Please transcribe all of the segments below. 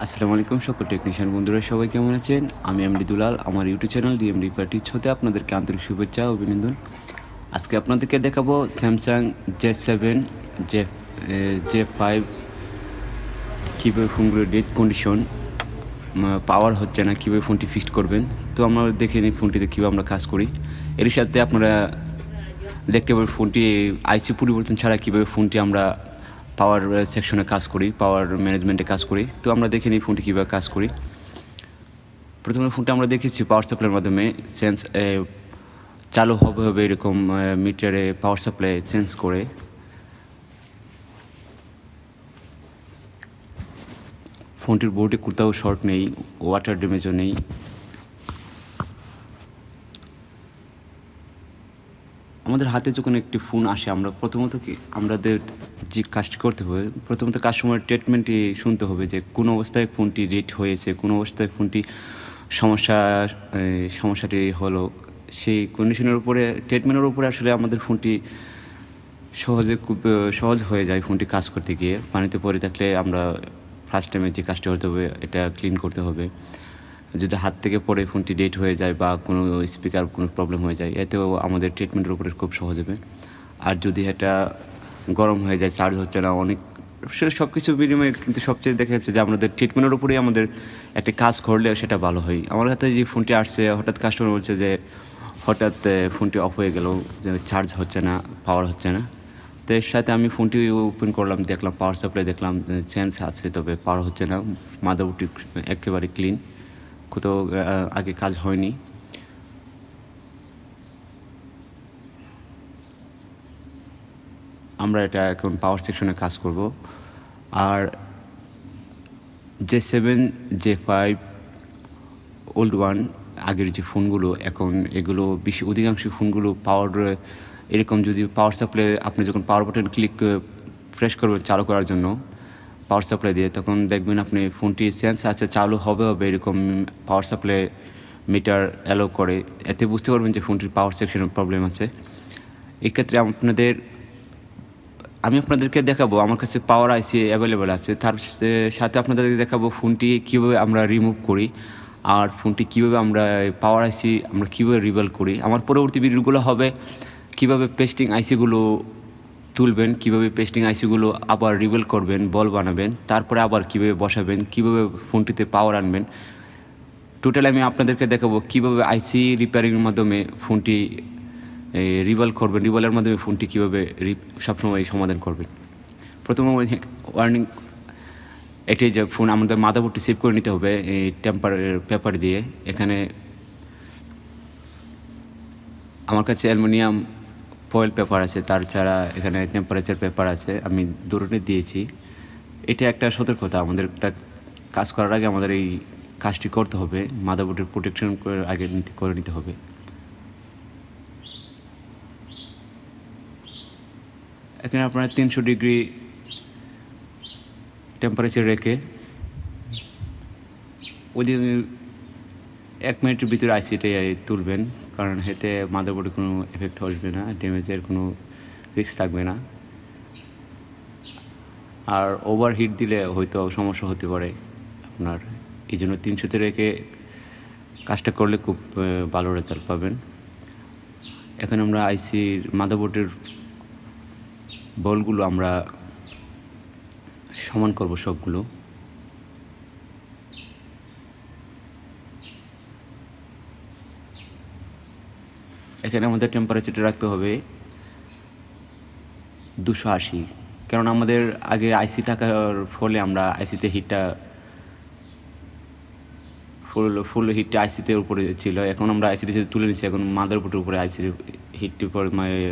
আসসালামু আলাইকুম সকল টেকনিশিয়ান বন্ধুরা সবাই কেমন আছেন? আমি এমডি দুলাল। আমার ইউটিউব চ্যানেল ডিএমডি পার্টিজ হতে আপনাদেরকে আন্তরিক শুভেচ্ছা ও অভিনন্দন। আজকে আপনাদেরকে দেখাবো স্যামসাং J7 জে J5 কীভাবে ফোনগুলোর ডেড কন্ডিশন, পাওয়ার হচ্ছে না, কীভাবে ফোনটি ফিক্সড করবেন। তো আমরা দেখে নিই ফোনটিতে কীভাবে আমরা কাজ করি। এর সাথে আপনারা দেখতে পাবেন ফোনটি আইসি পরিবর্তন ছাড়া কীভাবে ফোনটি আমরা পাওয়ার সেকশনে কাজ করি, পাওয়ার ম্যানেজমেন্টে কাজ করি। তো আমরা দেখে নিই ফোনটি কীভাবে কাজ করি। প্রথমে ফোনটা আমরা দেখেছি পাওয়ার সাপ্লাইয়ের মাধ্যমে চালু হবে এরকম মিটারে পাওয়ার সাপ্লাই সেন্স করে ফোনটির বোর্ডে কোথাও শর্ট নেই, ওয়াটার ড্যামেজও নেই। আমাদের হাতে যখন একটি ফোন আসে আমরা প্রথমত আমাদের যে কাজটি করতে হবে, প্রথমত কাস্টমারের ট্রিটমেন্টটি শুনতে হবে যে কোন অবস্থায় ফোনটি রেট হয়েছে, কোন অবস্থায় ফোনটি সমস্যাটি হলো। সেই কন্ডিশনের উপরে ট্রিটমেন্টের উপরে আসলে আমাদের ফোনটি খুব সহজ হয়ে যায়। ফোনটি কাজ করতে গিয়ে পানিতে পড়ে থাকলে আমরা ফার্স্ট টাইমে যে কাজটি করতে হবে এটা ক্লিন করতে হবে। যদি হাত থেকে পড়ে ফোনটি ডেট হয়ে যায় বা কোনো স্পিকার কোনো প্রবলেম হয়ে যায়, এতেও আমাদের ট্রিটমেন্টের উপরে খুব সহজ হবে। আর যদি এটা গরম হয়ে যায়, চার্জ হচ্ছে না, অনেক সব কিছু বিনিময়ে কিন্তু সবচেয়ে দেখা যাচ্ছে যে আমাদের ট্রিটমেন্টের উপরেই আমাদের একটা কাজ করলে সেটা ভালো হয়। আমার হাতে যে ফোনটি আসছে হঠাৎ কাস্টমার বলছে যে হঠাৎ ফোনটি অফ হয়ে গেল, যে চার্জ হচ্ছে না, পাওয়ার হচ্ছে না। তো এর সাথে আমি ফোনটি ওপেন করলাম, দেখলাম পাওয়ার সাপ্লাই, দেখলাম চেঞ্জ আছে, তবে পাওয়ার হচ্ছে না। মাদারবোর্ডটি একেবারে ক্লিন, কোথাও আগে কাজ হয়নি। আমরা এটা এখন পাওয়ার সেকশনে কাজ করব। আর J7 J5 ওল্ড ওয়ান আগের যে ফোনগুলো, এখন এগুলো অধিকাংশ ফোনগুলো পাওয়ার এরকম, যদি পাওয়ার সাপ্লাই আপনি যখন পাওয়ার বাটন ক্লিক প্রেস করবেন চালু করার জন্য পাওয়ার সাপ্লাই দিয়ে, তখন দেখবেন আপনি ফোনটি সেন্স আছে চালু হবে এরকম পাওয়ার সাপ্লাই মিটার অ্যালো করে। এতে বুঝতে পারবেন যে ফোনটির পাওয়ার সেকশনের প্রবলেম আছে। এক্ষেত্রে আমি আপনাদেরকে দেখাবো আমার কাছে পাওয়ার আইসি অ্যাভেলেবেল আছে, তার সাথে আপনাদেরকে দেখাবো ফোনটি কীভাবে আমরা রিমুভ করি আর ফোনটি কীভাবে আমরা পাওয়ার আইসি আমরা কীভাবে রিবেল করি। আমার পরবর্তী ভিডিওগুলো হবে কীভাবে পেস্টিং আইসিগুলো তুলবেন, কীভাবে পেস্টিং আইসিগুলো আবার রিবেল করবেন, বল বানাবেন, তারপরে আবার কীভাবে বসাবেন, কীভাবে ফোনটিতে পাওয়ার আনবেন। টোটাল আমি আপনাদেরকে দেখাবো কীভাবে আইসি রিপেয়ারিংয়ের মাধ্যমে ফোনটি রিবেল করবেন, রিবেলের মাধ্যমে ফোনটি কীভাবে সবসময় সমাধান করবেন। প্রথমে ওয়ার্নিং এটি যে ফোন আমাদের মাদারবোর্ডটি সেভ করে নিতে হবে এই পেপার দিয়ে। এখানে আমার কাছে অ্যালুমিনিয়াম ফয়েল পেপার আছে, তাছাড়া এখানে টেম্পারেচার পেপার আছে, আমি দুটোতে দিয়েছি। এটা একটা সতর্কতা, আমাদের একটা কাজ করার আগে আমাদের এই কাজটি করতে হবে, মাদারবোর্ডের প্রোটেকশন আগে করে নিতে হবে। এখানে আপনারা 300 ডিগ্রি টেম্পারেচার রেখে ওই 1 মিনিটের ভিতরে আইসিটা তুলবেন, কারণ এতে মাদারবোর্ডে কোনো এফেক্ট আসবে না, ড্যামেজের কোনো রিস্ক থাকবে না। আর ওভারহিট দিলে হয়তো সমস্যা হতে পারে আপনার, এই জন্য 300তে রেখে কাজটা করলে খুব ভালো রেজাল্ট পাবেন। এখন আমরা আইসির মাদারবোর্ডের বলগুলো আমরা সমান করব সবগুলো। এখানে আমাদের টেম্পারেচারটা রাখতে হবে 280, কারণ আমাদের আগে আইসি থাকার ফলে আমরা আইসিতে হিটটা ফুল হিটটা আইসিতে উপরে ছিল। এখন আমরা আইসিটি তুলে নিচ্ছি, এখন মাদারবোর্ডের উপরে আইসির হিটটি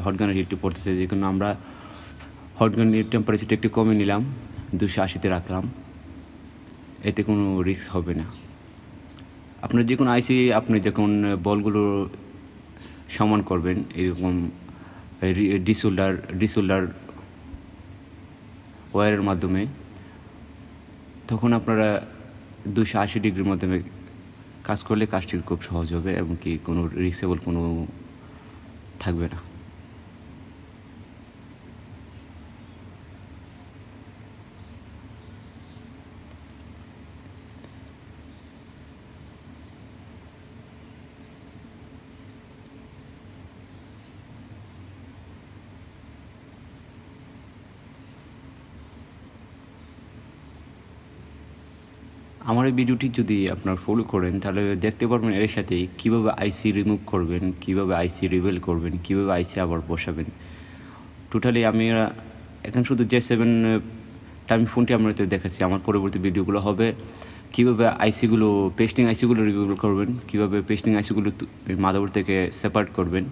হটগানের হিটটি পড়তেছে, যে কারণে আমরা হটগানের টেম্পারেচারটা একটু কমে নিলাম, 280তে রাখলাম, এতে কোনো রিস্ক হবে না। আপনার যে কোনো আইসি আপনি যখন বলগুলো সমান করবেন এরকম ডিসোল্ডার ওয়্যারের মাধ্যমে, তখন আপনারা 280 ডিগ্রির মাধ্যমে কাজ করলে কাজটি খুব সহজ হবে এবং কি কোনো রিস্কেবল কোনো থাকবে না। আমার এই ভিডিওটি যদি আপনারা ফলো করেন তাহলে দেখতে পারবেন এর সাথে কীভাবে আইসি রিমুভ করবেন, কীভাবে আইসি রিভেল করবেন, কীভাবে আইসি আবার বসাবেন। টোটালি আমি এখন শুধু J7 আমি ফোনটি আপনাদের দেখাচ্ছি। আমার পরবর্তী ভিডিওগুলো হবে কীভাবে আইসিগুলো পেস্টিং আইসিগুলো রিভেল করবেন, কীভাবে পেস্টিং আইসিগুলো মাদারবোর্ড থেকে সেপারেট করবেন,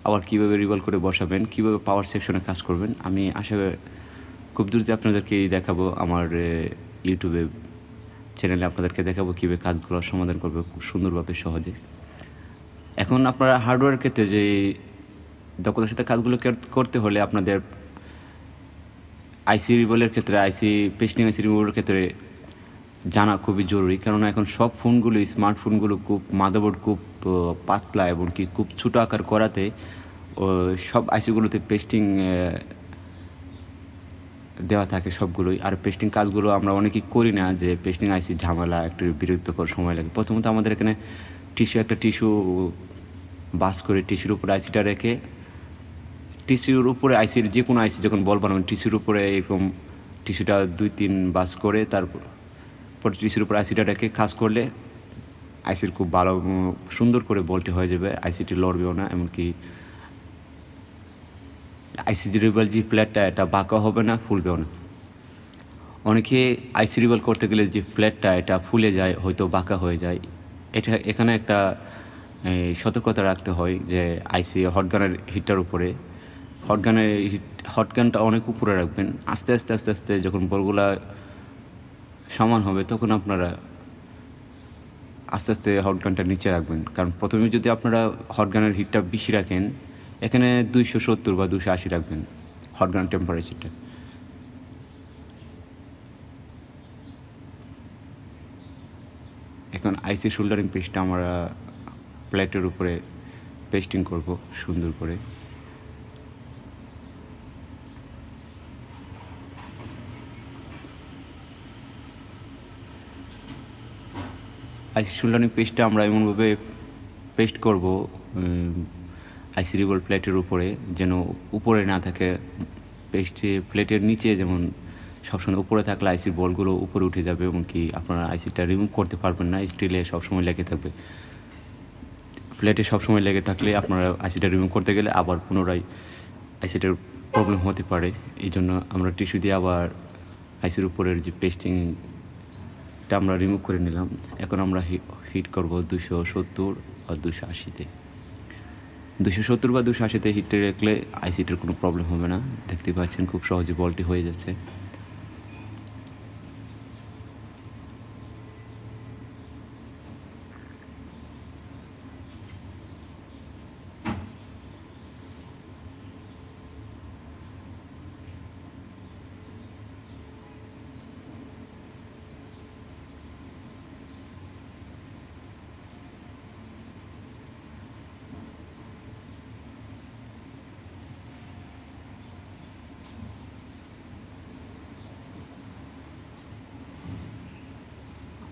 আবার কীভাবে রিভেল করে বসাবেন, কীভাবে পাওয়ার সেকশনে কাজ করবেন। আমি আশা খুব দ্রুত আপনাদেরকে দেখাবো আমার ইউটিউবে চ্যানেলে আপনাদেরকে দেখাবো কীভাবে কাজগুলো সমাধান করবে খুব সুন্দরভাবে সহজে। এখন আপনারা হার্ডওয়্যার ক্ষেত্রে যে দক্ষতার সাথে কাজগুলো করতে হলে আপনাদের আইসি রিভেলের ক্ষেত্রে পেস্টিং আইসি রিমুভের ক্ষেত্রে জানা খুবই জরুরি। কেননা এখন সব ফোনগুলো স্মার্টফোনগুলো খুব মাদারবোর্ড খুব পাতলা এবং কি খুব ছোটো আকার করাতে সব আইসিগুলোতে পেস্টিং দেওয়া থাকে সবগুলোই। আর পেস্টিং কাজগুলো আমরা অনেকেই করি না, যে পেস্টিং আইসির ঝামেলা একটু বিরক্তিকর সময় লাগে। প্রথমত আমাদের এখানে একটা টিস্যু বাস করে টিস্যুর উপরে আইসিটা রেখে, টিস্যুর উপরে আইসির যে কোনো আইসি যখন বল বানাবেন টিস্যুর উপরে এরকম টিস্যুটা 2-3 বাস করে তারপর টিস্যুর উপরে আইসিটা রেখে কাজ করলে আইসির খুব ভালো সুন্দর করে বলটি হয়ে যাবে, আইসিটি লড়বেও না। এমনকি আইসি রিভেল যে ফ্ল্যাটটা এটা বাঁকা হবে না, ফুলবেও না। অনেকে আইসি রিভেল করতে গেলে যে ফ্ল্যাটটা এটা ফুলে যায়, হয়তো বাঁকা হয়ে যায়। এখানে একটা সতর্কতা রাখতে হয় যে আইসি হটগানের হিটটার উপরে হটগানটা অনেক উপরে রাখবেন। আস্তে আস্তে যখন বলগুলা সমান হবে তখন আপনারা আস্তে হটগানটা নিচে রাখবেন। কারণ প্রথমে যদি আপনারা হটগানের হিটটা বেশি রাখেন, এখানে 270 বা 280 রাখবেন হটগান টেম্পারেচারটা। এখন আইসি শোল্ডারিং পেস্টটা আমরা প্লেটের উপরে পেস্টিং করব সুন্দর করে। আইসি শোল্ডারিং পেস্টটা আমরা এমনভাবে পেস্ট করব আইসি রিভেল প্লেটের উপরে, যেন উপরে না থাকে। প্লেটের নিচে যেমন সবসময় উপরে থাকলে আইসির বলগুলো উপরে উঠে যাবে এবং কি আপনারা আইসিটা রিমুভ করতে পারবেন না। স্টিলে সবসময় লেগে থাকবে, প্লেটে সবসময় লেগে থাকলে আপনারা আইসিটা রিমুভ করতে গেলে আবার পুনরায় আইসিটার প্রবলেম হতে পারে। এই জন্য আমরা টিস্যু দিয়ে আবার আইসির উপরের যে পেস্টিংটা আমরা রিমুভ করে নিলাম। এখন আমরা হিট করব 270 বা 280-তে। 270 বা 280-তে হিটে রাখলে আইসিটার কোনো প্রবলেম হবে না। দেখতে পাচ্ছেন খুব সহজে বলটি হয়ে যাচ্ছে।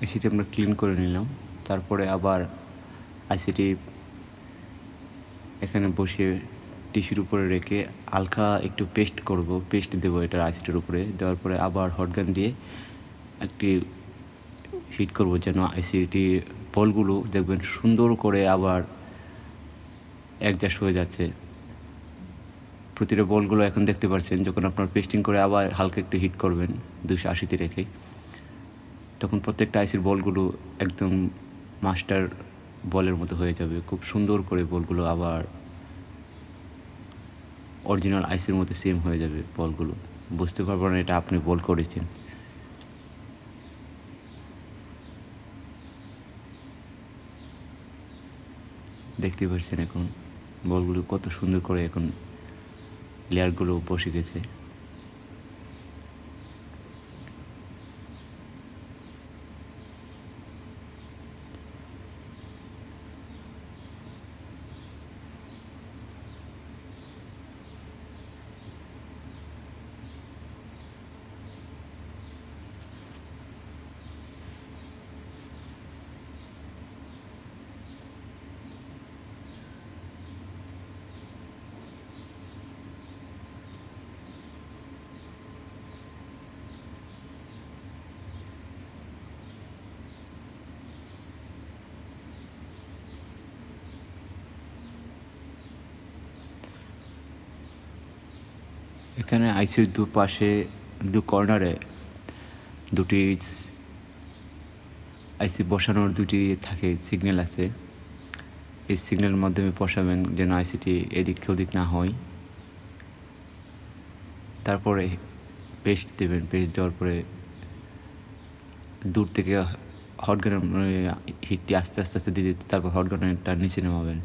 আইসিটি আমরা ক্লিন করে নিলাম। তারপরে আবার আইসিটি এখানে বসিয়ে টিস্যুর উপরে রেখে হালকা একটু পেস্ট দেবো এটা আইসিটির উপরে। দেওয়ার পরে আবার হটগান দিয়ে একটি হিট করব, যেন আইসিটি বলগুলো দেখবেন সুন্দর করে আবার অ্যাডজাস্ট হয়ে যাচ্ছে। প্রতিটা বলগুলো এখন দেখতে পাচ্ছেন। যখন আপনার পেস্টিং করে আবার হালকা একটু হিট করবেন 280-তে রেখে, তখন প্রত্যেকটা আইসির বলগুলো একদম মাস্টার বলের মতো হয়ে যাবে। খুব সুন্দর করে বলগুলো আবার অরিজিনাল আইসির মতো সেম হয়ে যাবে বলগুলো। বুঝতে পারবেন না এটা আপনি বল করেছেন। দেখতে পাচ্ছেন এখন বলগুলো কত সুন্দর করে এখন লেয়ারগুলো বসে গেছে। এখানে আইসির দুপাশে কর্নারে দুটি আইসি বসানোর দুটি থাকে সিগন্যাল আছে। এই সিগন্যালের মাধ্যমে বসাবেন যেন আইসিটি এদিক ওদিক না হয়। তারপরে পেস্ট দেবেন। পেস্ট দেওয়ার পরে দূর থেকে হট গানের হিটটি আস্তে আস্তে দিয়ে দিতে, তারপর হট গানেরটা নিচে নামাবেন।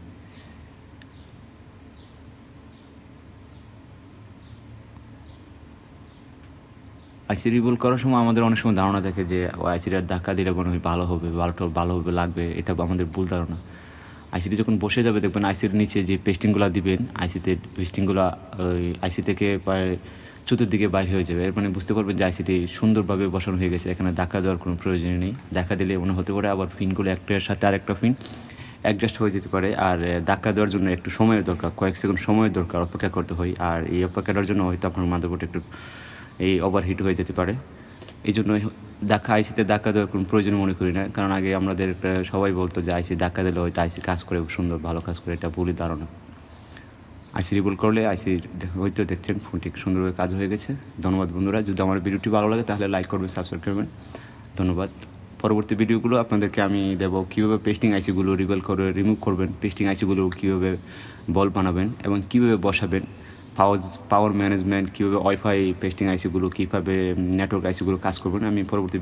আইসি রিবুল করার সময় আমাদের অনেক সময় ধারণা থাকে যে আইসিটার ধাক্কা দিলে মনে হয় ভালোভাবে লাগবে, এটা আমাদের ভুল ধারণা। আইসিটি যখন বসে যাবে দেখবেন আইসির নিচে যে পেস্টিংগুলো দিবেন, আইসিতে পেস্টিংগুলো ওই আইসি থেকে প্রায় চতুর্দিকে বাইর হয়ে যাবে। এর মানে বুঝতে পারবেন যে আইসিটি সুন্দরভাবে বসানো হয়ে গেছে। এখানে ধাক্কা দেওয়ার কোনো প্রয়োজন নেই। ধাক্কা দিলে মনে হতে পারে আবার পিনগুলো একটার সাথে আরেকটা পিন অ্যাডজাস্ট হয়ে যেতে পারে। আর ধাক্কা দেওয়ার জন্য একটু সময়ের দরকার, কয়েক সেকেন্ড সময়ের দরকার, অপেক্ষা করতে হয়। আর এই অপেক্ষাটার জন্য হয়তো আপনার মাদারবোর্ড একটু ওভারহিট হয়ে যেতে পারে। এই জন্য আইসিতে ধাক্কা দেওয়ার কোনো প্রয়োজন মনে করি না, কারণ আগে আমাদের সবাই বলতো যে আইসি ধাক্কা দিলে হয়তো আইসি কাজ করে সুন্দর ভালো কাজ করে, এটা ভুলই ধারণা। আইসি রিবুল করলে আইসি হয়তো দেখছেন ফোনটি সুন্দরভাবে কাজ হয়ে গেছে। ধন্যবাদ বন্ধুরা। যদি আমার ভিডিওটি ভালো লাগে তাহলে লাইক করবেন, সাবস্ক্রাইব করবেন। ধন্যবাদ। পরবর্তী ভিডিওগুলো আপনাদেরকে আমি দেবো কীভাবে পেস্টিং আইসিগুলো রিমুভ করবেন, পেস্টিং আইসিগুলো কীভাবে বল বানাবেন এবং কীভাবে বসাবেন, পাওয়ার ম্যানেজমেন্ট, কীভাবে ওয়াইফাই পেস্টিং আইসিগুলো, কীভাবে নেটওয়ার্ক আইসিগুলো কাজ করবেন, আমি পরবর্তী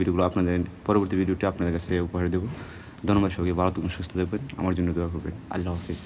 ভিডিওটি আপনাদের কাছে উপহার দেবো। ধন্যবাদ সবাইকে। ভালো থাকবেন, সুস্থ থাকবেন, আমার জন্য দোয়া করবেন। আল্লাহ হাফিজ।